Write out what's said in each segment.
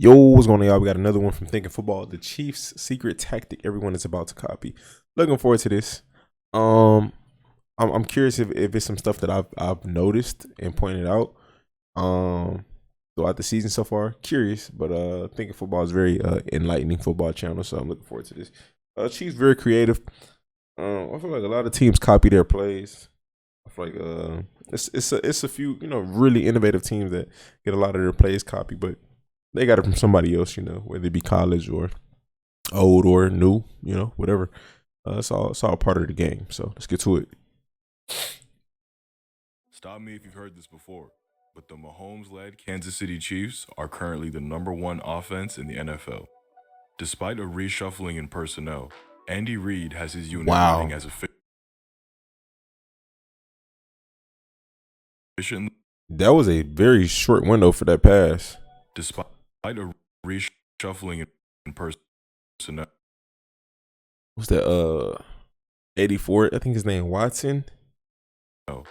Yo, what's going on, y'all? We got another one from Thinking Football. The Chiefs' secret tactic everyone is about to copy. Looking forward to this. Um, I'm curious if it's some stuff that I've noticed and pointed out throughout the season so far. Curious, but Thinking Football is very enlightening football channel, so I'm looking forward to this. Chiefs very creative. I feel like a lot of teams copy their plays. I feel like it's a few really innovative teams that get a lot of their plays copied, but they got it from somebody else, whether it be college or old or new, whatever. It's all part of the game. So let's get to it. Stop me if you've heard this before, but the Mahomes-led Kansas City Chiefs are currently the #1 offense in the NFL. Despite a reshuffling in personnel, Andy Reid has his unit Wow. running as efficient. That was a very short window for that pass. Despite a reshuffling in personnel. What's that? 84. I think his name Watson. No.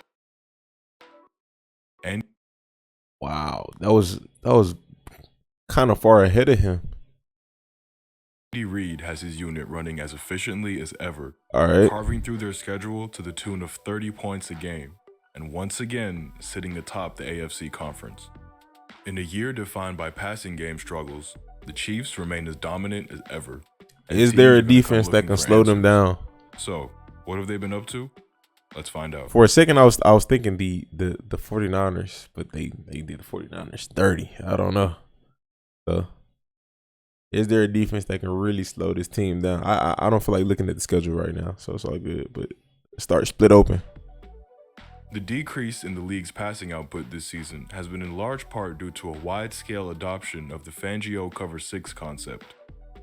And wow, that was kind of far ahead of him. Andy Reid has his unit running as efficiently as ever, All right, carving through their schedule to the tune of 30 points a game, and once again sitting atop the AFC conference. In a year defined by passing game struggles, the Chiefs remain as dominant as ever. Is there a defense that can slow them down? So, what have they been up to? Let's find out. For a second, I was thinking the 49ers, but they did the 49ers 30. I don't know. So, is there a defense that can really slow this team down? I don't feel like looking at the schedule right now, so it's all good. But start split open. The decrease in the league's passing output this season has been in large part due to a wide-scale adoption of the Fangio Cover 6 concept.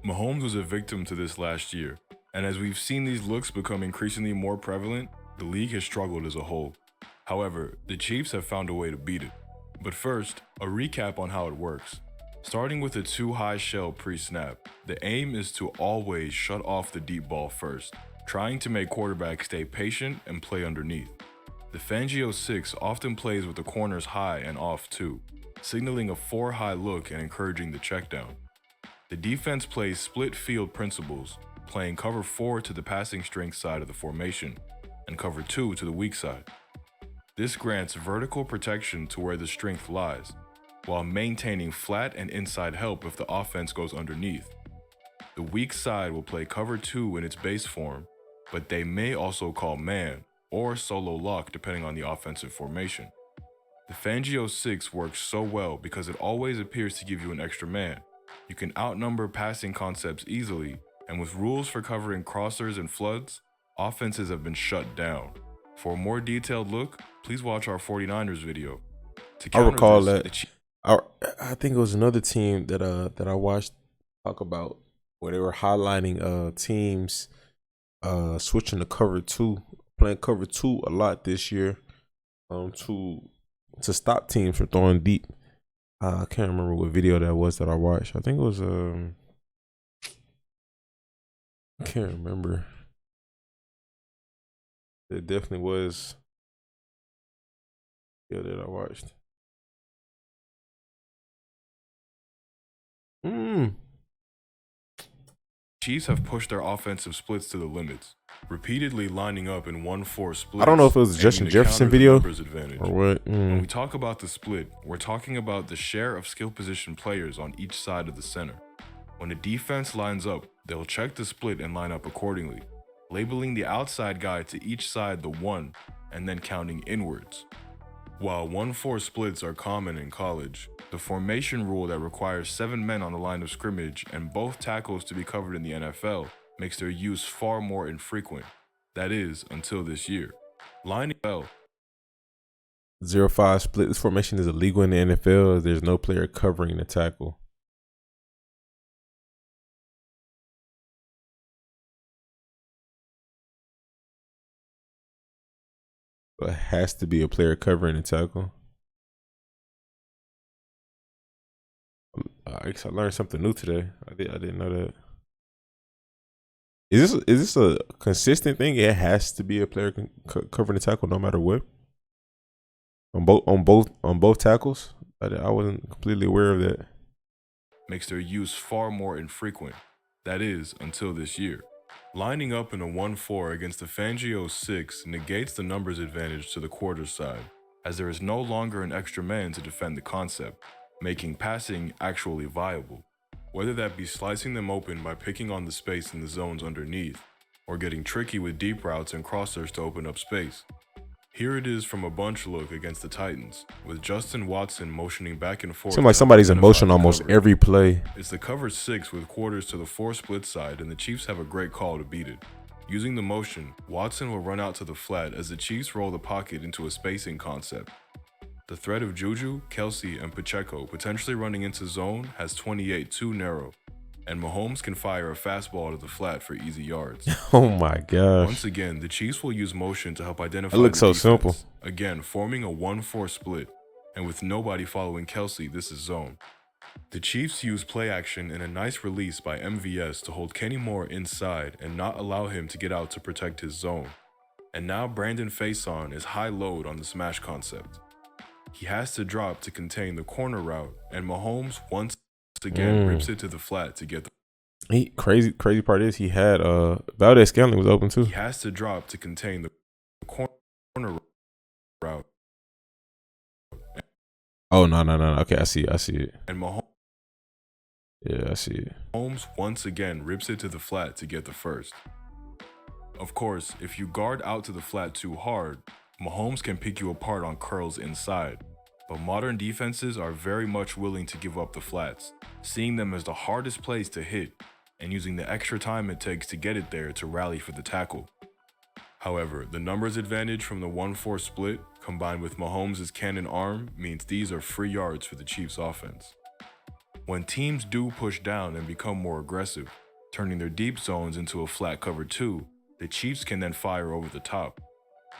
Mahomes was a victim to this last year, and as we've seen these looks become increasingly more prevalent, the league has struggled as a whole. However, the Chiefs have found a way to beat it. But first, a recap on how it works. Starting with a too-high shell pre-snap, the aim is to always shut off the deep ball first, trying to make quarterbacks stay patient and play underneath. The Fangio 6 often plays with the corners high and off too, signaling a 4-high look and encouraging the checkdown. The defense plays split field principles, playing cover 4 to the passing strength side of the formation, and cover 2 to the weak side. This grants vertical protection to where the strength lies, while maintaining flat and inside help if the offense goes underneath. The weak side will play cover 2 in its base form, but they may also call man or solo lock depending on the offensive formation. The Fangio 6 works so well because it always appears to give you an extra man. You can outnumber passing concepts easily, and with rules for covering crossers and floods, offenses have been shut down. For a more detailed look, please watch our 49ers video. I recall that. I think it was another team that I watched talk about where they were highlighting teams switching to cover 2, playing cover 2 a lot this year to stop teams from throwing deep. I can't remember what video that was that I watched. I think it was I can't remember. It definitely was that I watched. Chiefs have pushed their offensive splits to the limits, repeatedly lining up in 1-4 splits. I don't know if it was a Justin Jefferson video or what. When we talk about the split, we're talking about the share of skill position players on each side of the center. When a defense lines up, they'll check the split and line up accordingly, labeling the outside guy to each side the 1 and then counting inwards. While 1-4 splits are common in college, the formation rule that requires 7 men on the line of scrimmage and both tackles to be covered in the NFL makes their use far more infrequent. That is, until this year. Lining up 0-5 split. This formation is illegal in the NFL. There's no player covering the tackle. But it has to be a player covering the tackle. I guess I learned something new today. I didn't know that. Is this a consistent thing? It has to be a player covering the tackle no matter what. On both tackles. I wasn't completely aware of that. makes their use far more infrequent. That is, until this year. Lining up in a 1-4 against the Fangio 6 negates the numbers advantage to the quarter side, as there is no longer an extra man to defend the concept, making passing actually viable, whether that be slicing them open by picking on the space in the zones underneath, or getting tricky with deep routes and crossers to open up space. Here it is from a bunch look against the Titans, with Justin Watson motioning back and forth. Seems like somebody's in motion almost every play. It's the cover 6 with quarters to the 4 split side, and the Chiefs have a great call to beat it. Using the motion, Watson will run out to the flat as the Chiefs roll the pocket into a spacing concept. The threat of Juju, Kelce, and Pacheco potentially running into zone has 28 too narrow, and Mahomes can fire a fastball to the flat for easy yards. Oh my gosh. Once again, the Chiefs will use motion to help identify It looks the so defense. simple. Again, forming a 1-4 split, and with nobody following Kelce, this is zone. The Chiefs use play action and a nice release by MVS to hold Kenny Moore inside and not allow him to get out to protect his zone. And now Brandon Faison is high load on the smash concept. He has to drop to contain the corner route, and Mahomes once again rips it to the flat to get the Crazy part is he had Valdez-Scantling was open too. He has to drop to contain the corner route. Oh no. Okay, I see it. And Mahomes Yeah, I see it. once again rips it to the flat to get the first. Of course, if you guard out to the flat too hard, Mahomes can pick you apart on curls inside. But modern defenses are very much willing to give up the flats, seeing them as the hardest place to hit, and using the extra time it takes to get it there to rally for the tackle. However, the numbers advantage from the 1-4 split, combined with Mahomes' cannon arm, means these are free yards for the Chiefs' offense. When teams do push down and become more aggressive, turning their deep zones into a flat cover 2, the Chiefs can then fire over the top.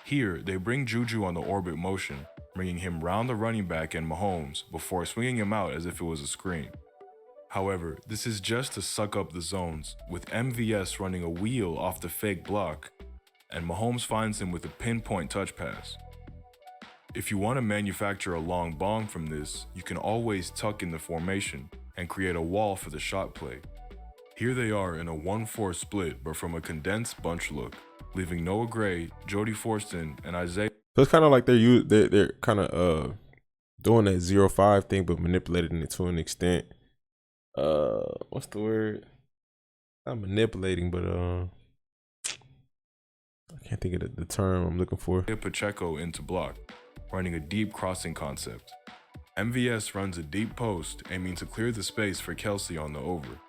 Here, they bring Juju on the orbit motion, bringing him round the running back and Mahomes before swinging him out as if it was a screen. However, this is just to suck up the zones, with MVS running a wheel off the fake block, and Mahomes finds him with a pinpoint touch pass. If you want to manufacture a long bomb from this, you can always tuck in the formation and create a wall for the shot play. Here they are in a 1-4 split, but from a condensed bunch look, leaving Noah Gray, Jody Fortson, and Isaiah. So it's kind of like they're kind of doing that 0-5 thing, but manipulating it to an extent. What's the word? Not manipulating, but I can't think of the term I'm looking for. Pacheco into block, running a deep crossing concept. MVS runs a deep post, aiming to clear the space for Kelce on the over.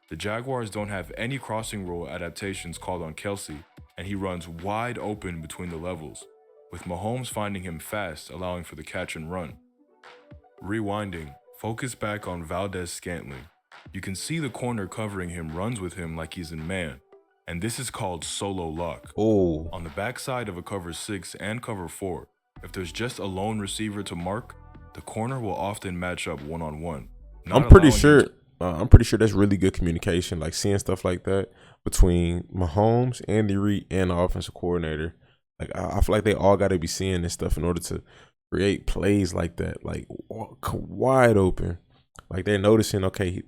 The Jaguars don't have any crossing rule adaptations called on Kelce, and he runs wide open between the levels, with Mahomes finding him fast, allowing for the catch and run. Rewinding, focus back on Valdez-Scantling. You can see the corner covering him runs with him like he's in man, and this is called solo lock. Oh, On the backside of a cover 6 and cover 4, if there's just a lone receiver to mark, the corner will often match up one-on-one. I'm pretty sure that's really good communication, like seeing stuff like that between Mahomes, Andy Reid, and the offensive coordinator. Like I feel like they all got to be seeing this stuff in order to create plays like that, like wide open. Like they're noticing, okay,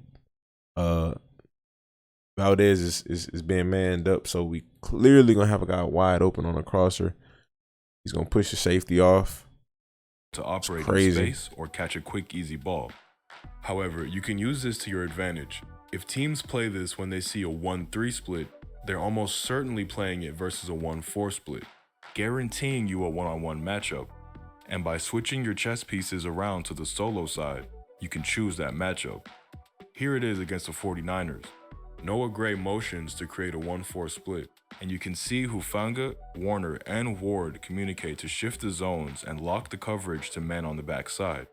Valdez is being manned up, so we clearly gonna have a guy wide open on a crosser. He's gonna push the safety off to operate in space or catch a quick, easy ball. However, you can use this to your advantage. If teams play this when they see a 1-3 split, they're almost certainly playing it versus a 1-4 split, guaranteeing you a one-on-one matchup. And by switching your chess pieces around to the solo side, you can choose that matchup. Here it is against the 49ers. Noah Gray motions to create a 1-4 split, and you can see Hufanga, Warner, and Ward communicate to shift the zones and lock the coverage to men on the backside.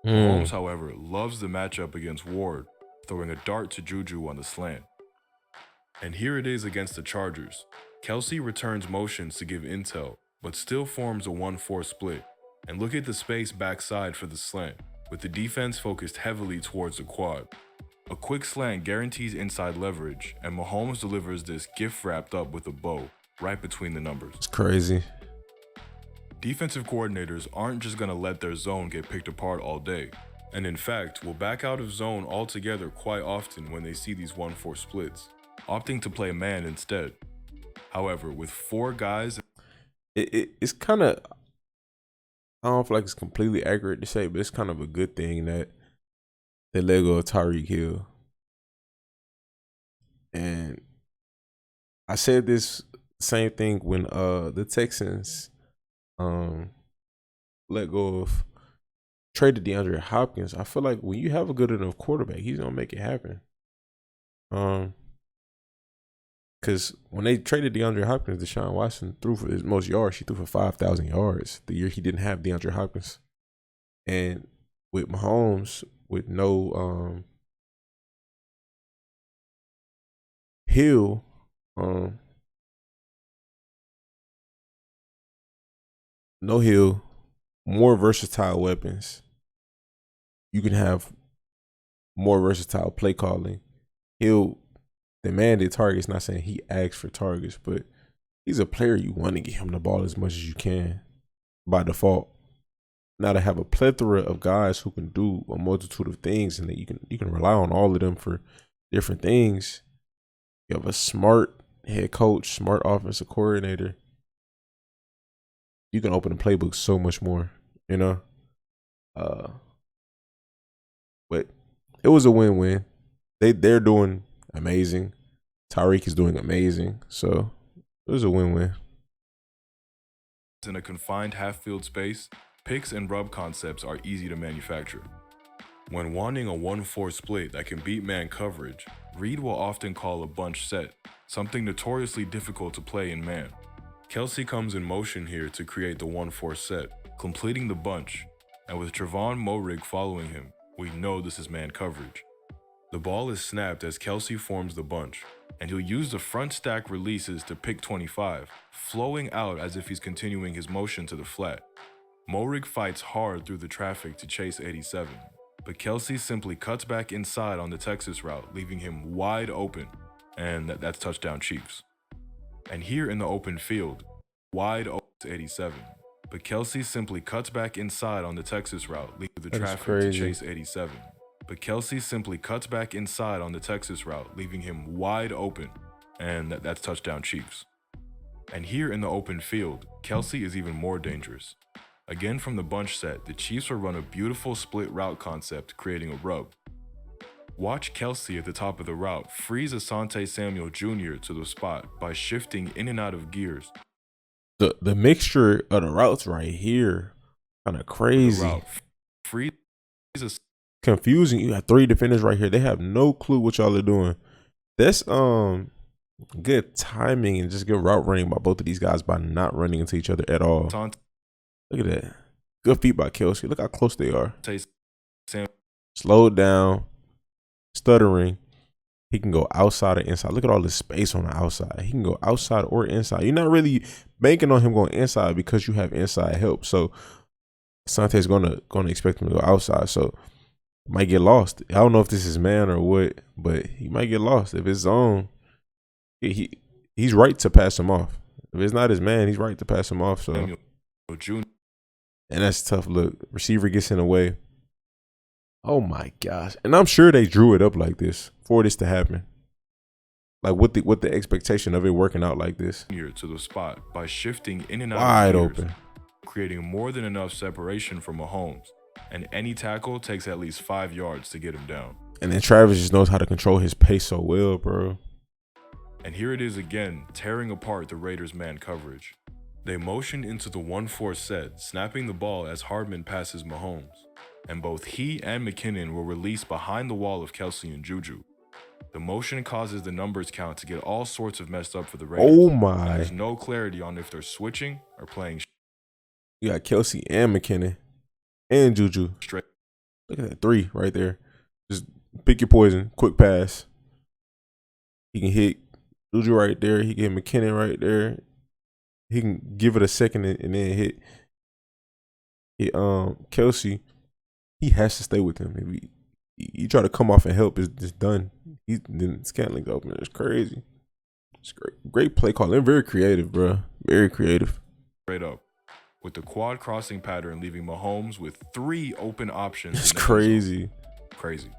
Mahomes, however, loves the matchup against Ward, throwing a dart to Juju on the slant. And here it is against the Chargers. Kelce returns motions to give intel, but still forms a 1-4 split. And look at the space backside for the slant, with the defense focused heavily towards the quad. A quick slant guarantees inside leverage, and Mahomes delivers this gift wrapped up with a bow, right between the numbers. It's crazy. Defensive coordinators aren't just going to let their zone get picked apart all day, and in fact will back out of zone altogether quite often when they see these 1-4 splits, opting to play man instead. However, with 4 guys, It's kind of, I don't feel like it's completely accurate to say, but it's kind of a good thing that they let go of Tyreek Hill. And I said this same thing when the Texans let go of traded DeAndre Hopkins. I feel like when you have a good enough quarterback, he's gonna make it happen. Because when they traded DeAndre Hopkins, Deshaun Watson threw for his most yards. He threw for 5,000 yards the year he didn't have DeAndre Hopkins. And with Mahomes, with no Hill, no Hill, more versatile weapons. You can have more versatile play calling. Hill demanded targets, not saying he asked for targets, but he's a player you want to get him the ball as much as you can by default. Now to have a plethora of guys who can do a multitude of things and that you can rely on all of them for different things. You have a smart head coach, smart offensive coordinator. You can open the playbook so much more, you know. But it was a win-win. They're doing amazing. Tyreek is doing amazing. So it was a win-win. in a confined half-field space, picks and rub concepts are easy to manufacture. When wanting a 1-4 split that can beat man coverage, Reed will often call a bunch set, something notoriously difficult to play in man. Kelce comes in motion here to create the 1-4 set, completing the bunch, and with Trevon Moehrig following him, we know this is man coverage. The ball is snapped as Kelce forms the bunch, and he'll use the front stack releases to pick 25, flowing out as if he's continuing his motion to the flat. Moehrig fights hard through the traffic to chase 87, but Kelce simply cuts back inside on the Texas route, leaving him wide open, and that's touchdown Chiefs. And here in the open field, wide open to 87, but Kelce simply cuts back inside on the Texas route, leaving the traffic to chase 87. But Kelce simply cuts back inside on the Texas route, leaving him wide open, and that's touchdown Chiefs. And here in the open field, Kelce is even more dangerous. Again from the bunch set, the Chiefs will run a beautiful split route concept, creating a rub. Watch Kelce at the top of the route freeze Asante Samuel Jr. to the spot by shifting in and out of gears. The mixture of the routes right here, kind of crazy. Freeze confusing. You got 3 defenders right here. They have no clue what y'all are doing. That's good timing and just good route running by both of these guys by not running into each other at all. Look at that. Good feet by Kelce. Look how close they are. Slowed down. Stuttering. He can go outside or inside. Look at all this space on the outside. He can go outside or inside. You're not really banking on him going inside because you have inside help. So Sante's gonna expect him to go outside. So might get lost. I don't know if this is man or what, but he might get lost. If it's zone, he's right to pass him off. If it's not his man, he's right to pass him off. So, and that's a tough look. Receiver gets in the way. Oh my gosh! And I'm sure they drew it up like this for this to happen. Like with the expectation of it working out like this. Here to the spot by shifting in and out wide of gears, open, creating more than enough separation from Mahomes. And any tackle takes at least 5 yards to get him down. And then Travis just knows how to control his pace so well, bro. And here it is again, tearing apart the Raiders' man coverage. They motion into the 1-4 set, snapping the ball as Hardman passes Mahomes. And both he and McKinnon will release behind the wall of Kelce and Juju. The motion causes the numbers count to get all sorts of messed up for the Raiders. Oh my. There's no clarity on if they're switching or playing. You got Kelce and McKinnon. And Juju. Straight. Look at that 3 right there. Just pick your poison. Quick pass. He can hit Juju right there. He can hit McKinnon right there. He can give it a second and then hit Kelce. He has to stay with him. If you try to come off and help, it's just done. Then Scantling's open. It's crazy. It's great play call. They're very creative, bro. Very creative. Straight up. with the quad crossing pattern leaving Mahomes with 3 open options. It's in the end zone. crazy. Crazy.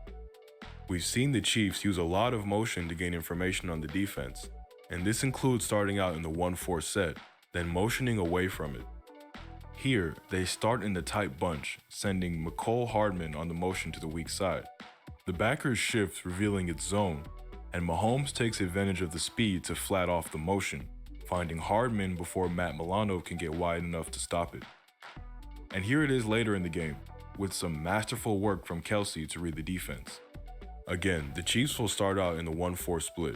We've seen the Chiefs use a lot of motion to gain information on the defense, and this includes starting out in the 1-4 set, then motioning away from it. Here, they start in the tight bunch, sending Mecole Hardman on the motion to the weak side. The backers shift, revealing its zone, and Mahomes takes advantage of the speed to flat off the motion, finding Hardman before Matt Milano can get wide enough to stop it. And here it is later in the game, with some masterful work from Kelce to read the defense. Again, the Chiefs will start out in the 1-4 split,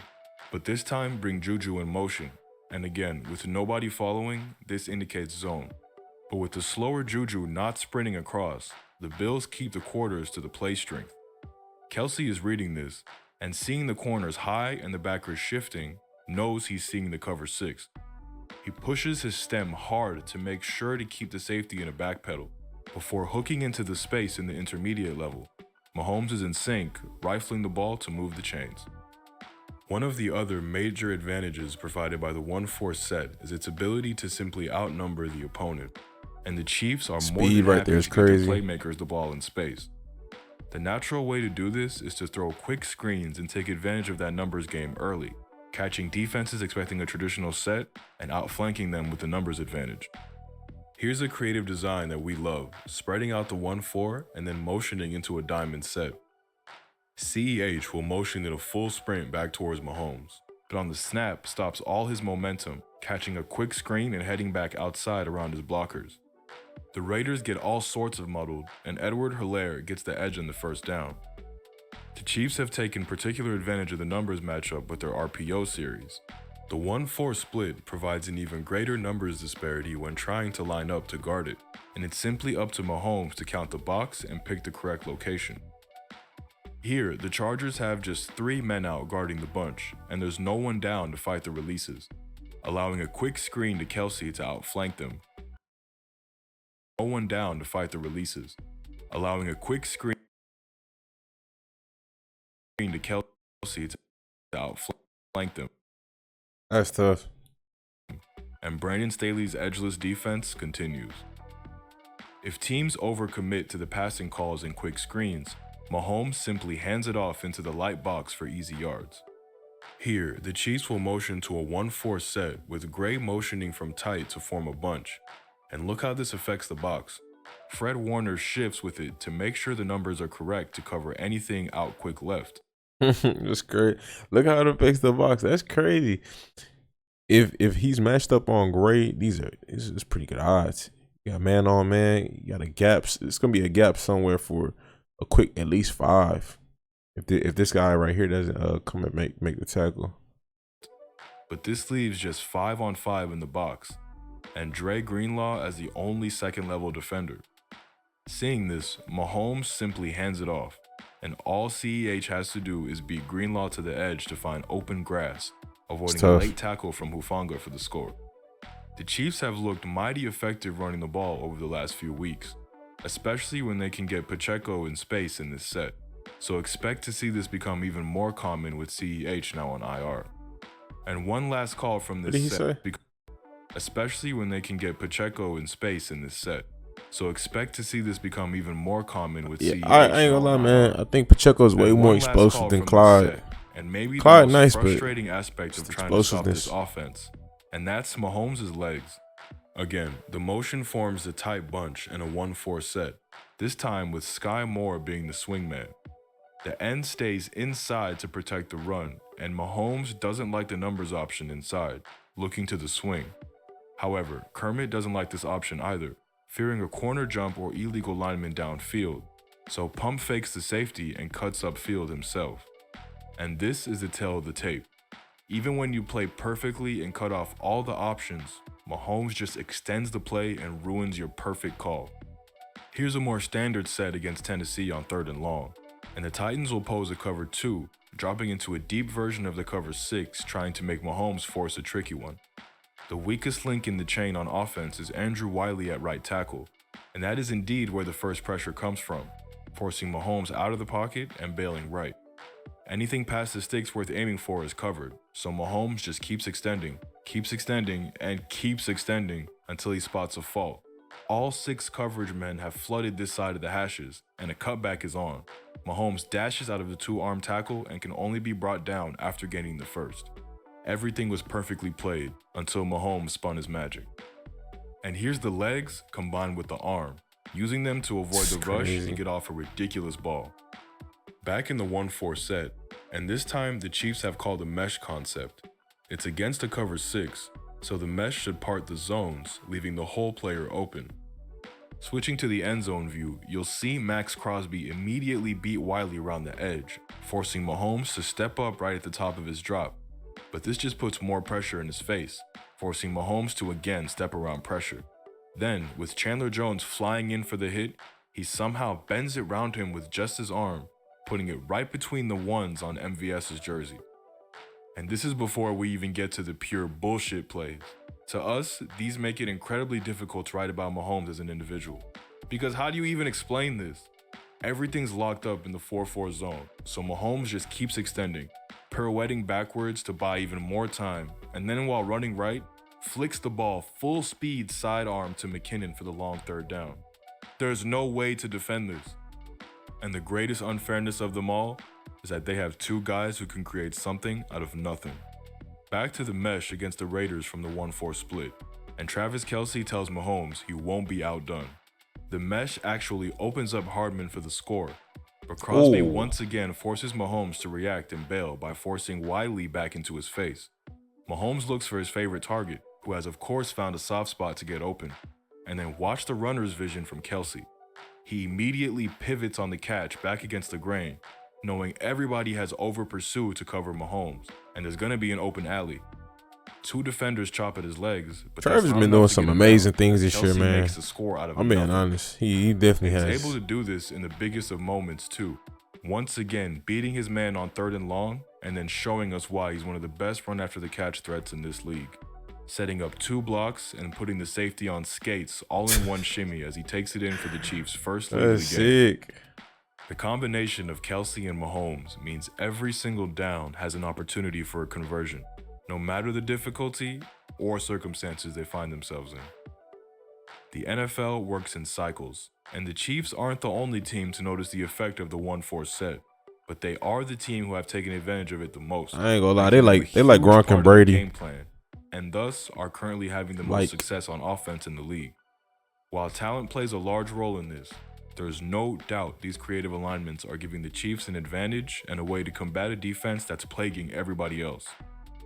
but this time bring Juju in motion, and again, with nobody following, this indicates zone. But with the slower Juju not sprinting across, the Bills keep the quarters to the play strength. Kelce is reading this, and seeing the corners high and the backers shifting, knows he's seeing the cover 6. He pushes his stem hard to make sure to keep the safety in a back pedal, before hooking into the space in the intermediate level. Mahomes is in sync, rifling the ball to move the chains. One of the other major advantages provided by the 1-4 set is its ability to simply outnumber the opponent, and the Chiefs are more than right happy there is to get their crazy. playmakers the ball in space. The natural way to do this is to throw quick screens and take advantage of that numbers game early, catching defenses expecting a traditional set and outflanking them with the numbers advantage. Here's a creative design that we love, spreading out the 1-4 and then motioning into a diamond set. CEH will motion in a full sprint back towards Mahomes, but on the snap stops all his momentum, catching a quick screen and heading back outside around his blockers. The Raiders get all sorts of muddled, and Edward Helaire gets the edge in the first down. The Chiefs have taken particular advantage of the numbers matchup with their RPO series. The 1-4 split provides an even greater numbers disparity when trying to line up to guard it, and it's simply up to Mahomes to count the box and pick the correct location. Here, the Chargers have just 3 men out guarding the bunch, and there's no one down to fight the releases, allowing a quick screen to Kelce to outflank them. No one down to fight the releases, allowing a quick screen to Kelce to outflank them. That's tough. And Brandon Staley's edgeless defense continues. If teams overcommit to the passing calls and quick screens, Mahomes simply hands it off into the light box for easy yards. Here, the Chiefs will motion to a 1-4 set with Gray motioning from tight to form a bunch. And look how this affects the box. Fred Warner shifts with it to make sure the numbers are correct to cover anything out quick left. That's great. Look how it affects the box. That's crazy. If he's matched up on Gray, this is pretty good odds. You got man on man. You got a gap. It's gonna be a gap somewhere for a quick at least 5. If this guy right here doesn't come and make the tackle. But this leaves just 5-on-5 in the box, and Dre Greenlaw as the only second-level defender. Seeing this, Mahomes simply hands it off, and all CEH has to do is beat Greenlaw to the edge to find open grass, avoiding a late tackle from Hufanga for the score. The Chiefs have looked mighty effective running the ball over the last few weeks, especially when they can get Pacheco in space in this set, so expect to see this become even more common with CEH now on IR. And one last call from this set, especially when they can get Pacheco in space in this set. So expect to see this become even more common with CEH. I ain't gonna lie, man. I think Pacheco is way more explosive than Clyde. And maybe Clyde the most nice, frustrating aspect of trying to stop this offense, and that's Mahomes' legs. Again, the motion forms a tight bunch in a 1-4 set, this time with Sky Moore being the swingman. The end stays inside to protect the run, and Mahomes doesn't like the numbers option inside, looking to the swing. However, Kermit doesn't like this option either, fearing a corner jump or illegal lineman downfield, so pump fakes the safety and cuts upfield himself. And this is the tale of the tape. Even when you play perfectly and cut off all the options, Mahomes just extends the play and ruins your perfect call. Here's a more standard set against Tennessee on 3rd and long, and the Titans will pose a cover 2, dropping into a deep version of the cover 6, trying to make Mahomes force a tricky one. The weakest link in the chain on offense is Andrew Wiley at right tackle, and that is indeed where the first pressure comes from, forcing Mahomes out of the pocket and bailing right. Anything past the sticks worth aiming for is covered, so Mahomes just keeps extending, and keeps extending until he spots a fault, all 6 coverage men have flooded this side of the hashes, and a cutback is on. Mahomes dashes out of the 2-arm tackle and can only be brought down after gaining the first. Everything was perfectly played until Mahomes spun his magic. And here's the legs combined with the arm, using them to avoid the rush and get off a ridiculous ball. Back in the 1-4 set, and this time the Chiefs have called a mesh concept. It's against a cover 6, so the mesh should part the zones, leaving the whole player open. Switching to the end zone view, you'll see Max Crosby immediately beat Wiley around the edge, forcing Mahomes to step up right at the top of his drop. But this just puts more pressure in his face, forcing Mahomes to again step around pressure. Then, with Chandler Jones flying in for the hit, he somehow bends it round him with just his arm, putting it right between the ones on MVS's jersey. And this is before we even get to the pure bullshit plays. To us, these make it incredibly difficult to write about Mahomes as an individual. Because how do you even explain this? Everything's locked up in the 4-4 zone, so Mahomes just keeps extending, pirouetting backwards to buy even more time, and then while running right, flicks the ball full speed sidearm to McKinnon for the long 3rd down. There's no way to defend this. And the greatest unfairness of them all is that they have 2 guys who can create something out of nothing. Back to the mesh against the Raiders from the 1-4 split, and Travis Kelce tells Mahomes he won't be outdone. The mesh actually opens up Hardman for the score, but Crosby once again forces Mahomes to react and bail by forcing Wiley back into his face. Mahomes looks for his favorite target, who has of course found a soft spot to get open, and then watch the runner's vision from Kelce. He immediately pivots on the catch back against the grain, knowing everybody has over-pursued to cover Mahomes, and there's going to be an open alley. 2 defenders chop at his legs, but Trevor's been doing some amazing things this year, man. Makes a score out of I'm being honest. He definitely has. He's able to do this in the biggest of moments, too. Once again, beating his man on 3rd and long, and then showing us why he's one of the best run-after-the-catch threats in this league. Setting up 2 blocks and putting the safety on skates all in one shimmy as he takes it in for the Chiefs' first lead of the game. Sick. The combination of Kelce and Mahomes means every single down has an opportunity for a conversion, no matter the difficulty or circumstances they find themselves in. The NFL works in cycles, and the Chiefs aren't the only team to notice the effect of the 1-4 set, but they are the team who have taken advantage of it the most. I ain't gonna lie, they like Gronk and Brady. Game plan, and thus are currently having the most success on offense in the league. While talent plays a large role in this, there is no doubt these creative alignments are giving the Chiefs an advantage and a way to combat a defense that's plaguing everybody else.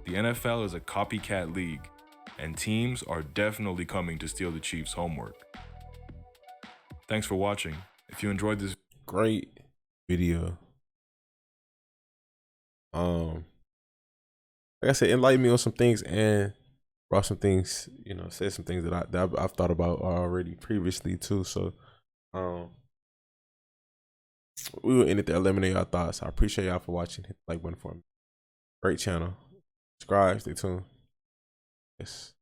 The NFL is a copycat league, and teams are definitely coming to steal the Chiefs' homework. Thanks for watching. If you enjoyed this great video, like I said, enlightened me on some things and brought some things, said some things that I've thought about already previously too. So, we will end it to eliminate our thoughts. I appreciate y'all for watching. Hit the like button for me. Great channel. Subscribe. Stay tuned. Yes.